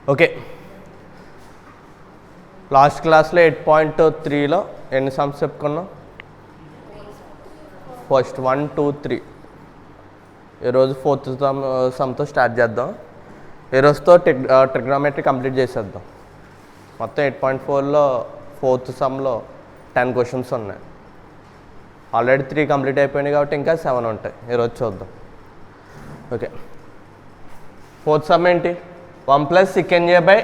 Okay, last క్లాస్లో 8.3లో ఎన్ని sums చెప్పుకున్నాం? ఫస్ట్ 1, 2, 3. ఈరోజు 4th సమ్తో స్టార్ట్ చేద్దాం. ఈరోజుతో ట్రిగ్నోమెట్రీ కంప్లీట్ చేసేద్దాం. మొత్తం 8.4లో 4th సమ్లో 10 క్వశ్చన్స్ ఉన్నాయి. ఆల్రెడీ 3 కంప్లీట్ అయిపోయినాయి కాబట్టి ఇంకా 7 ఉంటాయి. ఈరోజు చూద్దాం. ఓకే, 4th సమ్ ఏంటి? 1 + sec a by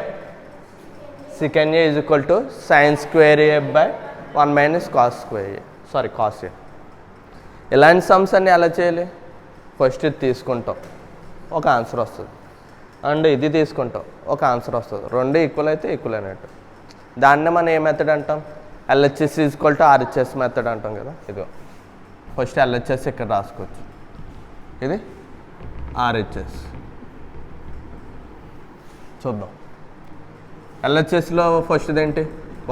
sec a is equal to sin square a by 1 - cos square a. Sorry, cos a. ఇలాంటి సమ్స్ అన్ని ఎలా చేయాలి? ఫస్ట్ ఇది తీసుకుంటాం, ఒక ఆన్సర్ వస్తుంది. అండ్ ఇది తీసుకుంటాం, ఒక ఆన్సర్ వస్తుంది. రెండు ఈక్వల్ అయితే ఈక్వల్ అయినట్టు. దాన్నే మనం ఏ మెథడ్ అంటాం? LHS = RHS మెథడ్ అంటాం కదా. ఇదిగో ఫస్ట్ LHS ఇక్కడ రాసుకోవచ్చు. ఇది RHS. చూద్దాం. LHSలో ఫస్ట్ ఏంటి?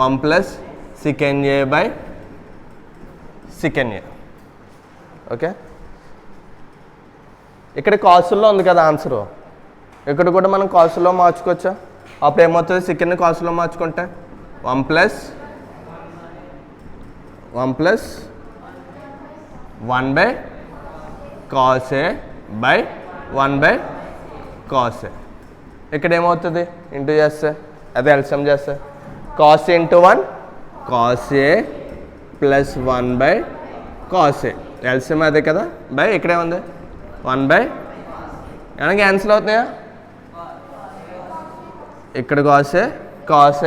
1 + sec a by sec a. Okay, ఇక్కడ కాసుల్లో ఉంది కదా ఆన్సరు. ఇక్కడ కూడా మనం కాసుల్లో మార్చుకోవచ్చా? అప్పుడు ఏమవుతుంది? సెకండ్ని కాసుల్లో మార్చుకుంటే 1 + 1 cos a by 1 cos a. ఇక్కడ ఏమవుతుంది? ఇంటూ చేస్తే అదే ఎల్సిఎం చేస్తే cos × 1 cos a + 1 cos a. LCM అదే కదా. బై ఇక్కడేముంది? 1 ఏమైనా క్యాన్సిల్ అవుతున్నాయా? ఇక్కడ cos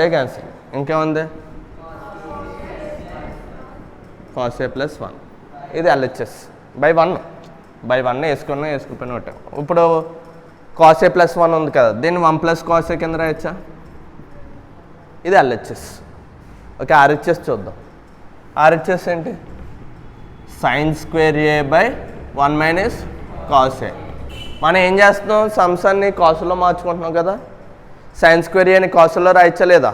a క్యాన్సిల్. ఇంకేముంది? cos a + 1. ఇది LHS బై 1 వేసుకుపోయిన ఒకటి. ఇప్పుడు cos a + 1 ఉంది కదా, దీన్ని 1 + cos a కింద రాయచ్చా? ఇది LHS. ఓకే, RHS చూద్దాం. RHS ఏంటి? sin square a by 1 - cos a. మనం ఏం చేస్తున్నాం? సమ్స్ అన్ని కాసుల్లో మార్చుకుంటున్నాం కదా. sin square a ని కాసుల్లో రాయచ్చా లేదా?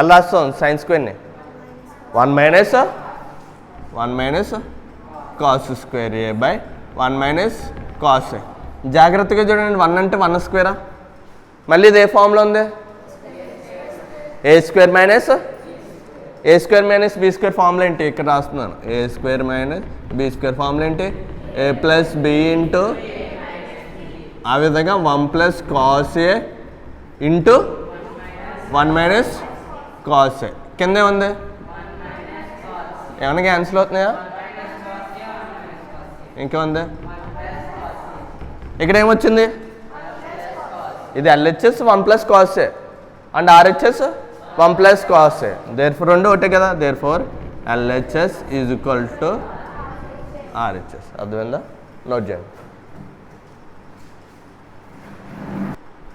ఎలా రాస్తాం sin square ని? 1 - cos square a by 1 - cos a. జాగ్రత్తగా చూడండి, 1 అంటే 1² మళ్ళీ ఇది ఏ ఫామ్లో ఉంది? a² - b² ఫార్ములా ఏంటి? ఇక్కడ రాస్తున్నాను. a² - b² ఫార్ములా ఏంటి? a + b ఇంటూ ఆ విధంగా 1 + cos a into 1 - cos a. కిందే ఉంది. ఏమైనా క్యాన్సిల్ అవుతున్నాయా? ఇంకేముంది? ఇక్కడ ఏమొచ్చింది? ఇది LHS 1 + cos a and RHS 1 + cos a. Therefore రెండు ఒకటే కదా. Therefore LHS = RHS. అర్థమైందా? నోట్ చేయండి.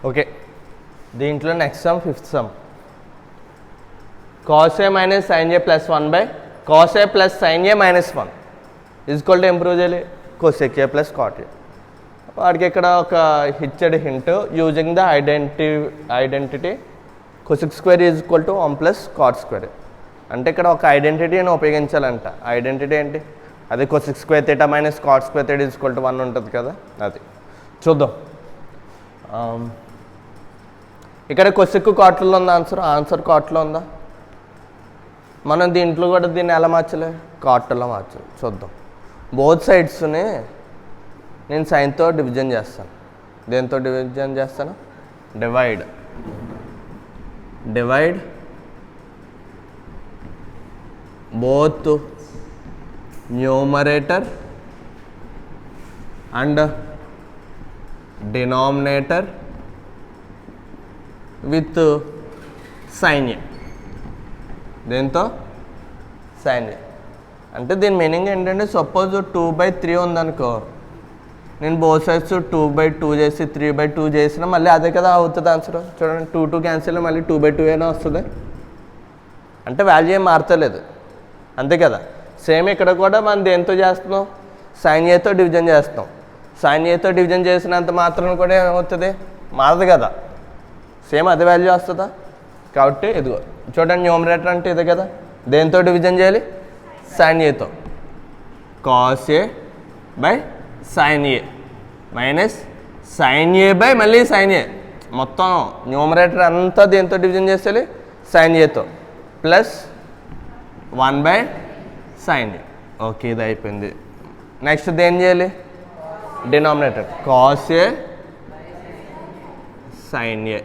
ఓకే, దీంట్లో next some 5th some. cos a - sin a + 1 cos a + sin a - 1 = improve చేయాలి cosec a + cot a. వాడికి ఇక్కడ ఒక ఇచ్చాడు hint. Using the identity cosec square = 1 + cot square. అంటే ఇక్కడ ఒక ఐడెంటిటీని ఉపయోగించాలంట. ఐడెంటిటీ ఏంటి? అది cosec square θ - cot square θ = 1 ఉంటుంది కదా. అది చూద్దాం. ఇక్కడ cosec కాట్లో ఉంది ఆన్సర్ కాట్లో ఉందా? మనం దీంట్లో కూడా దీన్ని ఎలా మార్చాలి? కాట్లో మార్చాలి. చూద్దాం. బోత్ సైడ్స్ని నేను సైన్తో డివిజన్ చేస్తాను. దేంతో డివిజన్ చేస్తాను? Divide both numerator and denominator with sine A. దేంతో? Sine A. అంటే దీని మీనింగ్ ఏంటంటే, సపోజ్ 2/3 ఉందనుకో, నేను బోత్ సైడ్స్ 2/2 చేసి 3/2 చేసినా మళ్ళీ అదే కదా అవుతుంది ఆన్సర్. చూడండి, 2 క్యాన్సిల్ మళ్ళీ 2/2 అయినా వస్తుంది. అంటే వాల్యూ ఏం మారతలేదు, అంతే కదా. సేమ్ ఇక్కడ కూడా మనం దేంతో చేస్తున్నాం? సైన్ ఏతో డివిజన్ చేస్తున్నాం. సైన్ ఏతో డివిజన్ చేసినంత మాత్రం కూడా ఏమవుతుంది? మారదు కదా, సేమ్ అదే వాల్యూ వస్తుందా? కాబట్టి ఇదిగో చూడండి, న్యూమరేటర్ అంటే ఇదే కదా. దేంతో డివిజన్ చేయాలి? సైన్ ఏతో. cos a by sin a minus sin a by మళ్ళీ sin a మొత్తం న్యూమరేటర్ అంతా దేంతో డివిజన్ చేసేయాలి? సైన్ ఏతో ప్లస్ 1/sin ఏ. ఓకే, ఇది అయిపోయింది. నెక్స్ట్ దేని చేయాలి? Denominator cos A sin A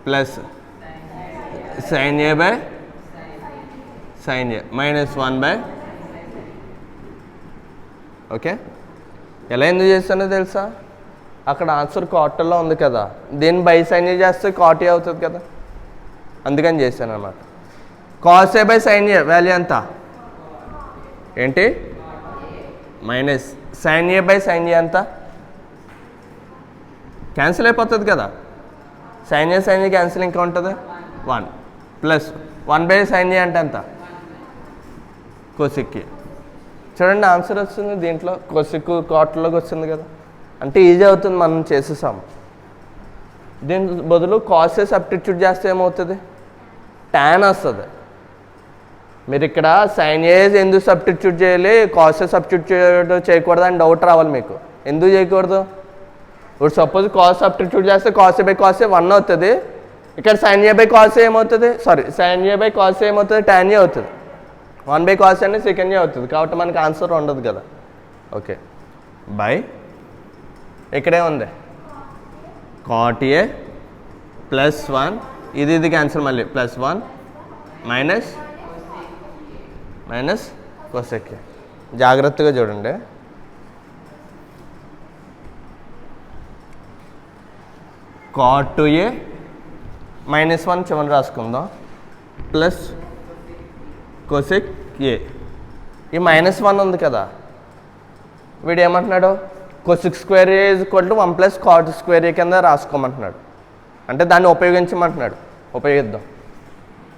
plus sin a/sin a minus 1/. Okay, ఎలా ఎందుకు చేస్తానో తెలుసా? అక్కడ ఆన్సర్ కాటల్లో ఉంది కదా, దీన్ని బై sin a చేస్తే కాట్ ఏ అవుతుంది కదా, అందుకని చేశాను అన్నమాట. కాస్ a/sin a వాల్యూ ఎంత ఏంటి? మైనస్ sin a/sin a ఎంత? క్యాన్సిల్ అయిపోతుంది కదా, sin a క్యాన్సిల్ ఇంకా ఉంటుంది 1 ప్లస్ 1/sin a అంటే ఎంత? కొసిక్కి. చూడండి ఆన్సర్ వస్తుంది దీంట్లో, కొసిక్కు కాట్లోకి వస్తుంది కదా, అంటే ఈజీ అవుతుంది, మనం చేసేసాము. దీని బదులు కాస్ ఏ సబ్స్టిట్యూట్ చేస్తే ఏమవుతుంది? tan వస్తుంది. మీరు ఇక్కడ sin a ఎందుకు సబ్స్టిట్యూట్ చేయాలి, కాస్ ఏ సబ్స్టిట్యూట్ చేయకూడదు అని డౌట్ రావాలి మీకు. ఎందుకు చేయకూడదు? ఇప్పుడు సపోజ్ కాస్ సబ్స్టిట్యూట్ చేస్తే కాస్ a/cos a 1 అవుతుంది. ఇక్కడ sin a/cos a ఏమవుతుంది? సారీ, sin a/cos a ఏమవుతుంది? tan a అవుతుంది. 1/cos a అనేది secant a అవుతుంది, కాబట్టి మనకి ఆన్సర్ ఉండదు కదా. ఓకే, బై ఇక్కడే ఉంది cot a ప్లస్ 1, ఇది క్యాన్సిల్, మళ్ళీ ప్లస్ 1 మైనస్ cosec a. జాగ్రత్తగా చూడండి, cot a మైనస్ 1 చివరి రాసుకుందాం ప్లస్ cosec a. ఈ మైనస్ 1 ఉంది కదా, వీడు ఏమంటున్నాడు? cosec square a is equal to 1 plus cot square a కింద రాసుకోమంటున్నాడు, అంటే దాన్ని ఉపయోగించమంటున్నాడు. ఉపయోగిద్దాం.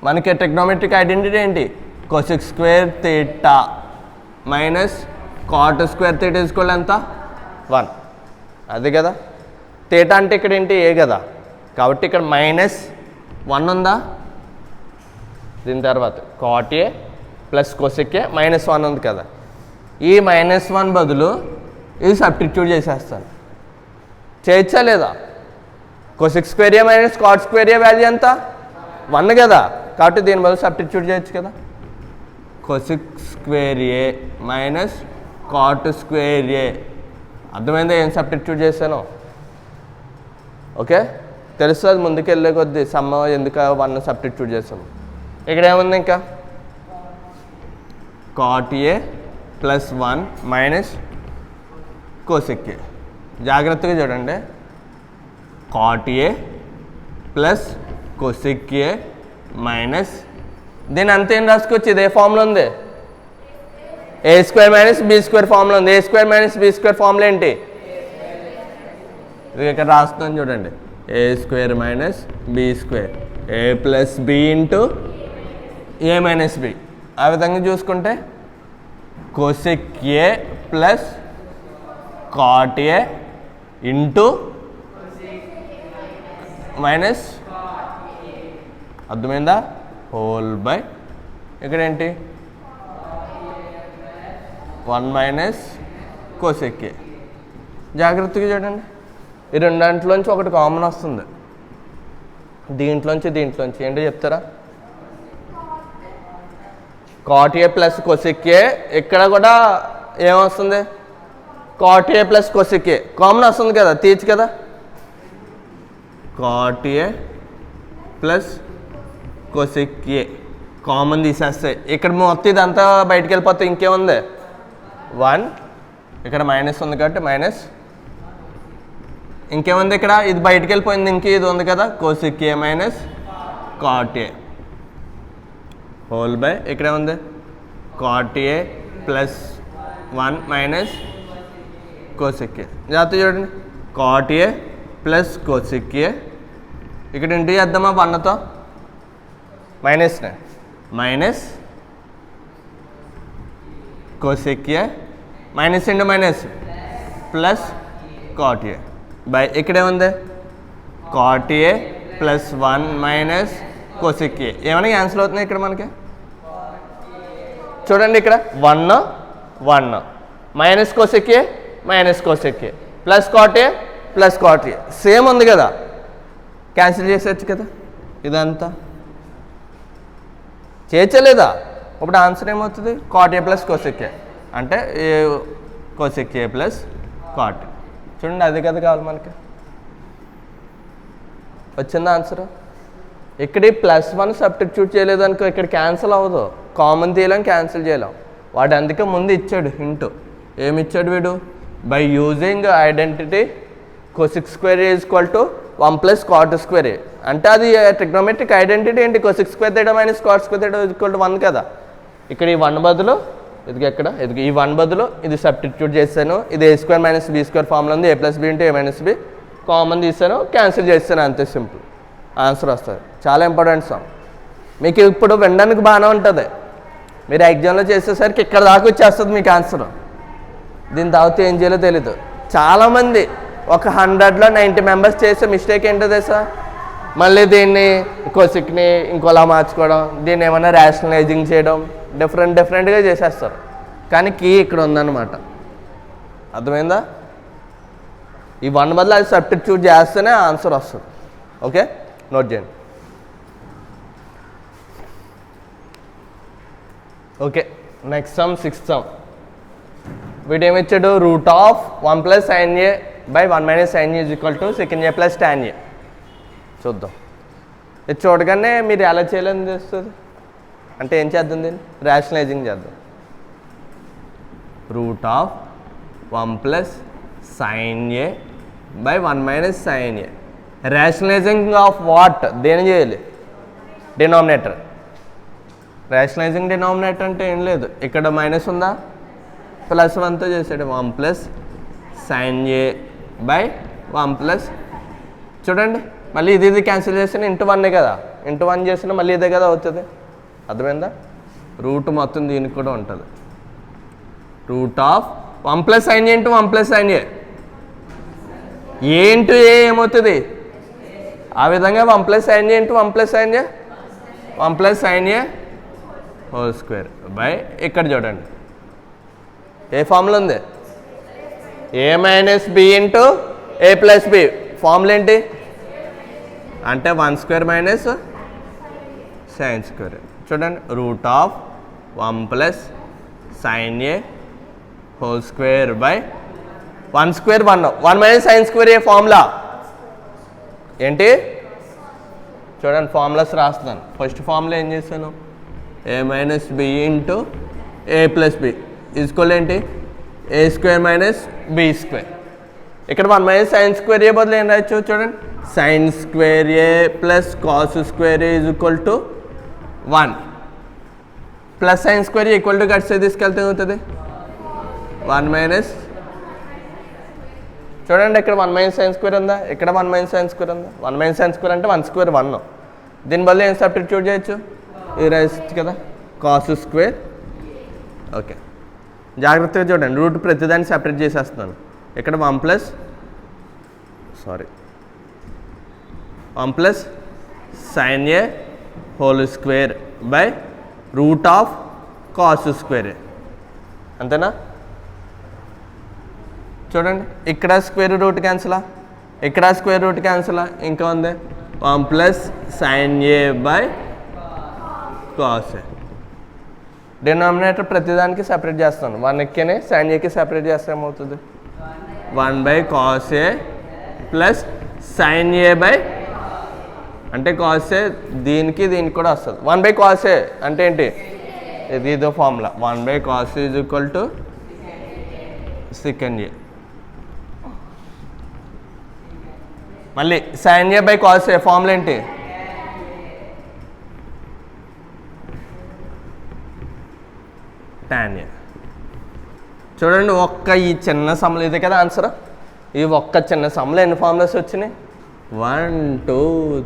మనకి ట్రిగ్నోమెట్రిక్ ఐడెంటిటీ ఏంటి? cosec square theta minus cot square theta is equal ఎంత? 1. అది కదా, theta అంటే ఇక్కడ ఏంటి? ఏ కదా, కాబట్టి ఇక్కడ మైనస్ 1 ఉందా? దీని తర్వాత cot a plus cosec a minus 1 ఉంది కదా, ఈ మైనస్ 1 బదులు ఇది సబ్స్టిట్యూట్ చేసేస్తాను. చేయొచ్చా లేదా? cosec square a minus cot square a value ఎంత? 1 కదా, కాబట్టి దీని బదులు సబ్స్టిట్యూట్ చేయొచ్చు కదా. cosec square a minus cot square a. అర్థమైందా ఏం సబ్స్టిట్యూట్ చేశాను? ఓకే, తెలుస్తుంది ముందుకు వెళ్ళే కొద్దీ సమ్ ఎందుకు 1 సబ్స్టిట్యూట్ చేసాము. ఇక్కడ ఏముంది ఇంకా? cot a plus 1 minus cosec a. జాగ్రత్తగా చూడండి, cot a plus cosec a minus దీని అంతేం రాసుకోవచ్చు? ఇదే ఫార్ములా ఉంది, a² మైనస్ b² ఫార్ములా ఉంది. a² మైనస్ b² ఫార్ములా ఏంటి? ఇది ఇక్కడ రాస్తున్నాను చూడండి, a² minus b², a plus b into a minus b. ఆ విధంగా చూసుకుంటే cosec a plus cot a into minus, అర్థమైందా? హోల్ బై ఇక్కడ ఏంటి? 1 మైనస్ cosec a. జాగ్రత్తగా చూడండి, ఈ రెండింటిలోంచి ఒకటి కామన్ వస్తుంది, దీంట్లోంచి ఏంటో చెప్తారా? cot a plus cosec a. ఇక్కడ కూడా ఏమొస్తుంది? cot a plus cosec a common వస్తుంది కదా, తీయచ్చు కదా. cot a plus cosec a common తీసేస్తే ఇక్కడ మొత్తం ఇదంతా బయటికి వెళ్ళిపోతే ఇంకేముంది? 1. ఇక్కడ మైనస్ ఉంది కాబట్టి మైనస్, ఇంకేముంది ఇక్కడ? ఇది బయటికి వెళ్ళిపోయింది, ఇంకే ఇది ఉంది కదా, cosec a minus cot a whole by ఇక్కడ ఉంది cot a plus 1 minus cosec a. జాగ్రత్త చూడండి, cot a plus cosec a. ఇక్కడ ఇంటి చేద్దామా 1తో? మైనస్నే minus cosec a minus into minus plus cot a by ఇక్కడే ఉంది cot a plus 1 minus cosec a. ఏమైనా క్యాన్సిల్ అవుతున్నాయి ఇక్కడ మనకి? చూడండి, ఇక్కడ 1 minus cosec a minus cosec a plus cot a plus cot a same ఉంది కదా, క్యాన్సిల్ చేసేయచ్చు కదా ఇదంతా. చేయలేదా? ఇప్పుడు ఆన్సర్ ఏమవుతుంది? కాట్ ఏ ప్లస్ కోసెక్ ఏ అంటే కోసెక్ ఏ ప్లస్ కాట్. చూడండి అది కదా కావాలి మనకి. వచ్చిందా ఆన్సర్? ఇక్కడ +1 సబ్స్టిట్యూట్ చేయలేదు అనుకో, ఇక్కడ క్యాన్సిల్ అవ్వదు. కామన్ తీయలేం, క్యాన్సిల్ చేయలేం. వాడు అందుకే ముందు ఇచ్చాడు హింట్. ఏమి ఇచ్చాడు వీడు? By using identity cosec square is equal to 1 plus cot square a. అంటే అది ట్రిగ్నోమెట్రిక్ ఐడెంటిటీ ఏంటి? cosec square theta minus cot square theta is equal to 1 కదా. ఇక్కడ ఈ 1 బదులు ఇది ఎక్కడ ఇది ఈ 1 బదులు ఇది సబ్స్టిట్యూట్ చేశాను. ఇది a square minus b square formula ఉంది. a plus b into a minus b common తీసాను, క్యాన్సిల్ చేస్తాను, అంతే సింపుల్. ఆన్సర్ వస్తుంది. చాలా ఇంపార్టెంట్ సమ్. మీకు ఇప్పుడు వినడానికి బాగానే ఉంటుంది. మీరు ఎగ్జామ్లో చేసేసరికి ఇక్కడ దాకా వచ్చేస్తుంది మీకు ఆన్సర్. దీని తర్వాత ఏం చేయాలో తెలీదు. చాలామంది ఒక 100లో 90 మెంబర్స్ చేసే మిస్టేక్ ఏంటో తెలుసా? మళ్ళీ దీన్ని కోసిక్ని ఇంకోలా మార్చుకోవడం, దీన్ని ఏమైనా రేషనలైజింగ్ చేయడం, డిఫరెంట్గా చేసేస్తారు. కానీ కీ ఇక్కడ ఉందన్నమాట. అర్థమైందా? ఈ 1 బదులు అది సబ్స్టిట్యూట్ చేస్తేనే ఆన్సర్ వస్తుంది. ఓకే, నోట్ చేయండి. Okay, next sum 6th sum. వీడు ఏమిచ్చాడు? Root of 1 + sin a / 1 - sin a = sec a + tan a. చూద్దాం. ఇది చూడగానే మీరు ఎలా చేయాలని తెలుస్తుంది. అంటే ఏం చేద్దాం? దీన్ని రేషనలైజింగ్ చేద్దాం. Root of 1 + sin a / 1 - sin a. Rationalising of what? దేని చేయాలి? డినామినేటర్. రేషనలైజింగ్ డినామినేటర్ అంటే ఏం లేదు, ఇక్కడ మైనస్ ఉందా, +1తో చేసాడు. 1 + sin a / 1 చూడండి, మళ్ళీ ఇది క్యాన్సిల్ చేసిన ఇంటూ 1 కదా, ఇంటూ 1 చేసిన మళ్ళీ ఇదే కదా అవుతుంది. అర్థమైందా? రూట్ మొత్తం దీనికి కూడా ఉంటుంది. Root of 1 + sin a × 1 + sin a. A into A ఏమవుతుంది? ఆ విధంగా 1 + sin a × 1 + sin a, 1 + sin a whole square by ఇక్కడ చూడండి ఏ ఫార్ములా ఉంది? a - b × a + b. Formula ఏంటి? అంటే 1² - sin². చూడండి, route of 1 + sin a whole square by 1² 1 - sin² formula ఏంటి? చూడండి, ఫార్ములాస్ రాస్తున్నాను. ఫస్ట్ ఫార్ములా ఏం చేశాను? a - b × a + b is equal ఏంటి? a² - b². ఇక్కడ 1 - sin² బదులు ఏం రాయొచ్చు? చూడండి, sin² + cos² = 1 + sin² = కట్సే తీసుకెళ్తే ఏమవుతుంది? 1 - చూడండి, ఇక్కడ 1 - sin² ఉందా, ఇక్కడ 1 - sin² ఉందా. 1 - sin² అంటే 1² 1. దీని బదులు ఏం సబ్స్టిట్యూట్ చేయొచ్చు? ఇది రాయొచ్చు కదా, cos². ఓకే, జాగ్రత్తగా చూడండి, రూట్ ప్రతిదాన్ని సెపరేట్ చేసేస్తున్నాను. ఇక్కడ 1 + sin a whole square by root of cos². అంతేనా? చూడండి, ఇక్కడ స్క్వేర్ రూట్ క్యాన్సిలా, ఇక్కడ స్క్వేర్ రూట్ క్యాన్సిలా, ఇంకా ఉంది 1 + sin a / cos a. Denominator ప్రతిదానికి సెపరేట్ చేస్తాను. 1 sin aకి సెపరేట్ చేస్తే ఏమవుతుంది? 1 / cos a + sin a అంటే cos a దీనికి కూడా వస్తుంది. 1 / cos a అంటే ఏంటి? ఇదో formula. 1 / cos a = sec a. మళ్ళీ sin a / cos a formula ఏంటి? tan a. చూడండి, ఈ చిన్న సమ్లో ఇదే కదా ఆన్సర్. ఈ చిన్న సమ్లో ఎన్ని ఫార్ములాస్ వచ్చినాయి? 1 2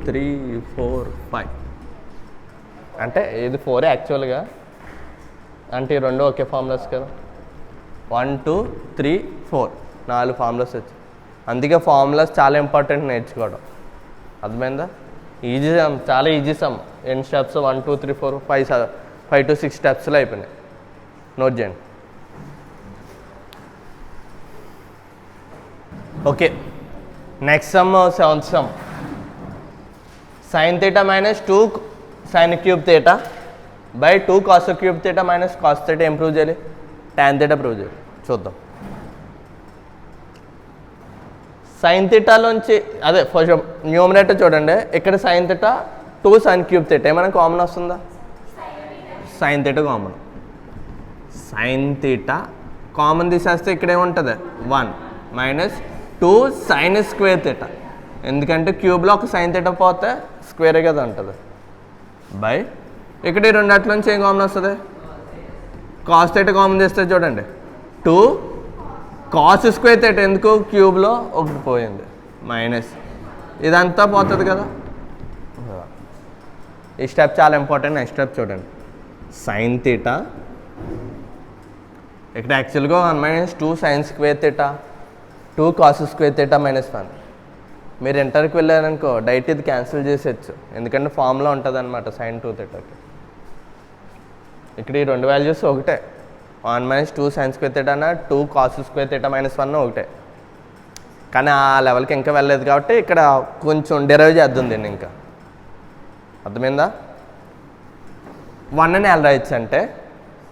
3 4 5. అంటే ఇది 4 యాక్చువల్గా, అంటే ఈ రెండు ఒకే ఫార్ములాస్ కదా. 1 2 3 4 4 ఫార్ములాస్ వచ్చాయి. అందుకే ఫార్ములాస్ చాలా ఇంపార్టెంట్ నేర్చుకోవడం. అర్థమైందా? ఈజీ సమ్, చాలా ఈజీ సమ్. ఎన్ని స్టెప్స్? 1 2 3 4 5 to 6 స్టెప్స్లో అయిపోయినాయి. నోట్ చేయండి. Okay, next some 7th some. Sine theta minus 2 sine cube theta by 2 cos cube theta minus cos theta ఏం ప్రూవ్ చేయాలి? టాన్ థీటా ప్రూవ్ చేయాలి. చూద్దాం. సైన్ థీటాలోంచి అదే ఫస్ట్ న్యూమరేటర్ చూడండి. ఇక్కడ sine theta 2 sine cube theta ఏమైనా common వస్తుందా? Sine theta common. Sine theta common తీసేస్తే ఇక్కడ ఏముంటుంది? 1 మైనస్ 2 సైన్ స్క్వేర్ థీటా. ఎందుకంటే క్యూబ్లో ఒక సైన్ థీటా పోతే స్క్వేరే కదా ఉంటుంది. బై ఇక్కడ ఈ రెండాటి నుంచి ఏం కామన్ వస్తుంది? కాస్ థీటా కామన్ తీస్తే చూడండి 2 కాస్ స్క్వేర్ థీటా. ఎందుకు? క్యూబ్లో ఒకటి పోయింది మైనస్ ఇదంతా పోతుంది కదా. ఈ స్టెప్ చాలా ఇంపార్టెంట్. నెక్స్ట్ స్టెప్ చూడండి. సైన్ థీటా ఇక్కడ యాక్చువల్గా 1 minus 2 sine square theta 2 cos square theta minus 1. మీరు ఇంటర్కి వెళ్ళారనుకో డైట్ ఇది క్యాన్సిల్ చేసేయచ్చు. ఎందుకంటే ఫార్ములా ఉంటుంది అనమాట సైన్ 2 థీటాకి. ఇక్కడ ఈ రెండు వాల్యూస్ ఒకటే. 1 మైనస్ 2 సైన్ స్క్వేర్ థీటా అన్న 2 కాస్ స్క్వేర్ థీటా మైనస్ 1 ఒకటే. కానీ ఆ లెవెల్కి ఇంకా వెళ్ళలేదు కాబట్టి ఇక్కడ కొంచెం డెరైవ్ చేద్దాం దీన్ని. ఇంకా అర్థమైందా? 1 అని ఎలా రాయొచ్చు అంటే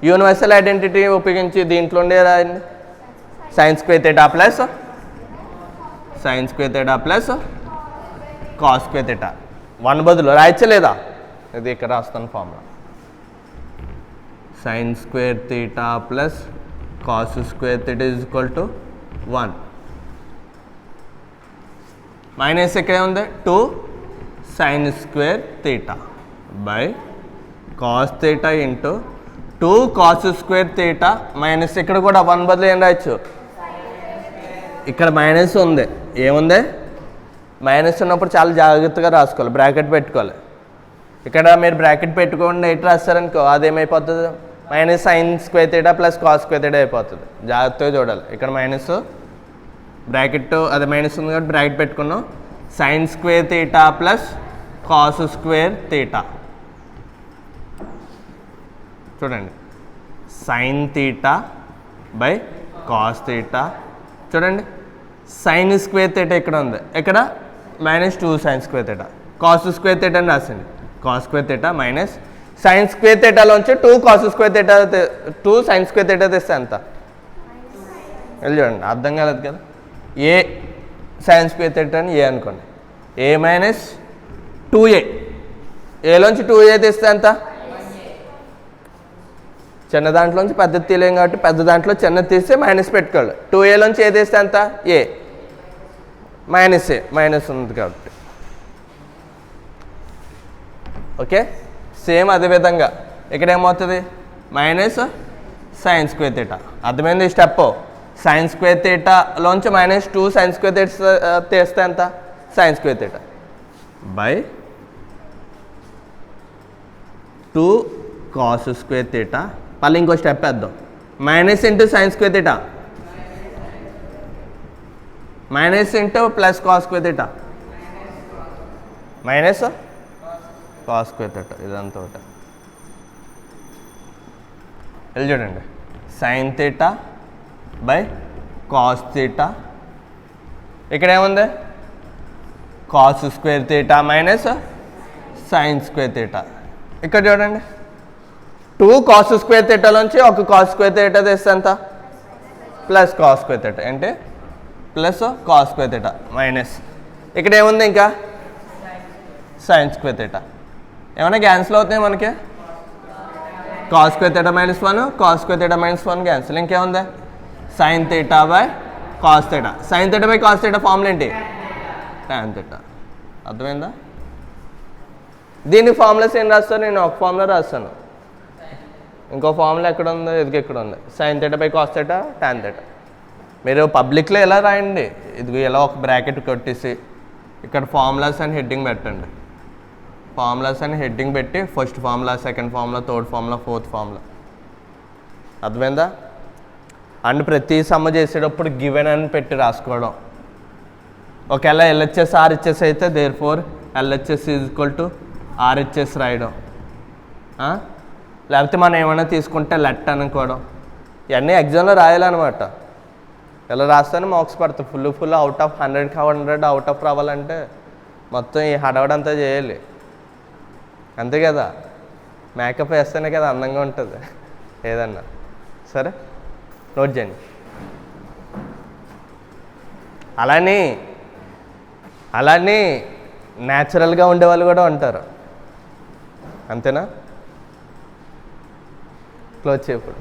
యూనివర్సల్ ఐడెంటిటీ ఉపయోగించి దీంట్లో ఉండే రాయండి. Sign square theta plus sign square theta plus cos square theta 1 బదులు రాయచ్చలేదా? ఇది ఇక్కడ రాస్తాను formula. Sign square theta plus cos square theta is equal to 1 minus ఇక్కడ ఉంది 2 sine square theta by cos theta into 2 cos square theta minus ఇక్కడ కూడా 1 బదులు ఏం రాయొచ్చు? ఇక్కడ మైనస్ ఉంది. ఏముంది? మైనస్ ఉన్నప్పుడు చాలా జాగ్రత్తగా రాసుకోవాలి. బ్రాకెట్ పెట్టుకోవాలి. ఇక్కడ మీరు బ్రాకెట్ పెట్టుకోండి ఎయిట్ రాస్తారనుకో అదేమైపోతుంది? Minus sine square theta plus cos square theta అయిపోతుంది. జాగ్రత్తగా చూడాలి. ఇక్కడ మైనస్ బ్రాకెట్ అదే మైనస్ ఉంది కాబట్టి బ్రాకెట్ పెట్టుకున్నాం. Sine square theta plus cos square theta చూడండి. Sine theta by cos theta చూడండి. సైన్ స్క్వేర్ థీటా ఇక్కడ ఉంది. ఇక్కడ minus 2 sine square theta cos square theta అని రాసింది. Cos square theta minus sine square థీటాలోంచి 2 cos square theta 2 sine square theta తెస్తే ఎంత? వెళ్ళి చూడండి. అర్థం కాలేదు కదా. ఏ సైన్ స్క్వేర్ థీటా అని ఏ అనుకోండి. ఏ మైనస్ 2a ఏలోంచి 2a తెస్తే ఎంత? చిన్న దాంట్లోంచి పెద్దది తీయలేం కాబట్టి పెద్ద దాంట్లో చిన్నది తీస్తే మైనస్ పెట్టుకోవాలి. 2aలోంచి ఏ తీస్తే ఎంత? ఏ మైనస్ ఏ మైనస్ ఉంది కాబట్టి. ఓకే. సేమ్ అదేవిధంగా ఇక్కడ ఏమవుతుంది? Minus sine square theta. అర్థమైంది ఈ స్టెప్? సైన్ స్క్వేర్ థీటాలోంచి మైనస్ 2 సైన్ స్క్వేర్ థీటా తీస్తే ఎంత? Sine square theta by 2 cos square theta. మళ్ళీ ఇంకో స్టెప్ వేద్దాం. Minus into sine square theta minus into plus cos square theta minus cos square theta ఇదంతా ఒకటి. వెళ్ళి చూడండి. Sine theta by cos theta ఇక్కడ ఏముంది? Cos square theta minus sine square theta. ఇక్కడ చూడండి 2 కాస్ స్క్వేర్ థీటాలోంచి ఒక కాస్ స్క్వేర్ థీటా తెస్తే ఎంత? ప్లస్ కాస్ స్క్వేర్ థీటా అంటే plus cos square theta minus ఇక్కడ ఏముంది? ఇంకా సైన్ స్క్వేర్ థీటా. ఏమైనా క్యాన్సిల్ అవుతాయి మనకి? Cos square theta minus 1 cos square theta minus 1 cancel. ఇంకేముంది? Sine theta by cos theta. Sine theta by cos theta formula ఏంటి? Tan theta. అర్థమైందా? దీని ఫార్ములాస్ ఏం రాస్తాను? నేను ఒక ఫార్ములా రాస్తాను. ఇంకో ఫార్ములా ఎక్కడ ఉందో? ఇది ఎక్కడ ఉంది? Sign theta by cos theta tan theta. మీరు పబ్లిక్లో ఎలా రాయండి? ఇది ఎలా ఒక బ్రాకెట్ కొట్టేసి ఇక్కడ ఫార్ములాస్ అని హెడ్డింగ్ పెట్టండి. ఫార్ములాస్ అని హెడ్డింగ్ పెట్టి first formula, second formula, third formula, fourth formula. అర్థమైందా? అండ్ ప్రతి సమ్మ చేసేటప్పుడు గివెన్ అని పెట్టి రాసుకోవడం. ఒకవేళ ఎల్హెచ్ఎస్ ఆర్హెచ్ఎస్ అయితే therefore LHS is equal to RHS రాయడం. లేకపోతే మనం ఏమైనా తీసుకుంటే లెట్ అనుకోవడం. ఇవన్నీ ఎగ్జామ్లో రాయాలన్నమాట. ఇలా రాస్తేనే మార్క్స్ పడతాయి. ఫుల్ అవుట్ ఆఫ్ 100కి 100 అవుట్ ఆఫ్ రావాలంటే మొత్తం ఈ హడావడంతా చేయాలి, అంతే కదా. మేకప్ వేస్తేనే కదా అందంగా ఉంటుంది ఏదన్నా. సరే, నోట్ చేయండి. అలానే న్యాచురల్గా ఉండేవాళ్ళు కూడా ఉంటారు, అంతేనా? క్లోజ్ చేయప్పుడు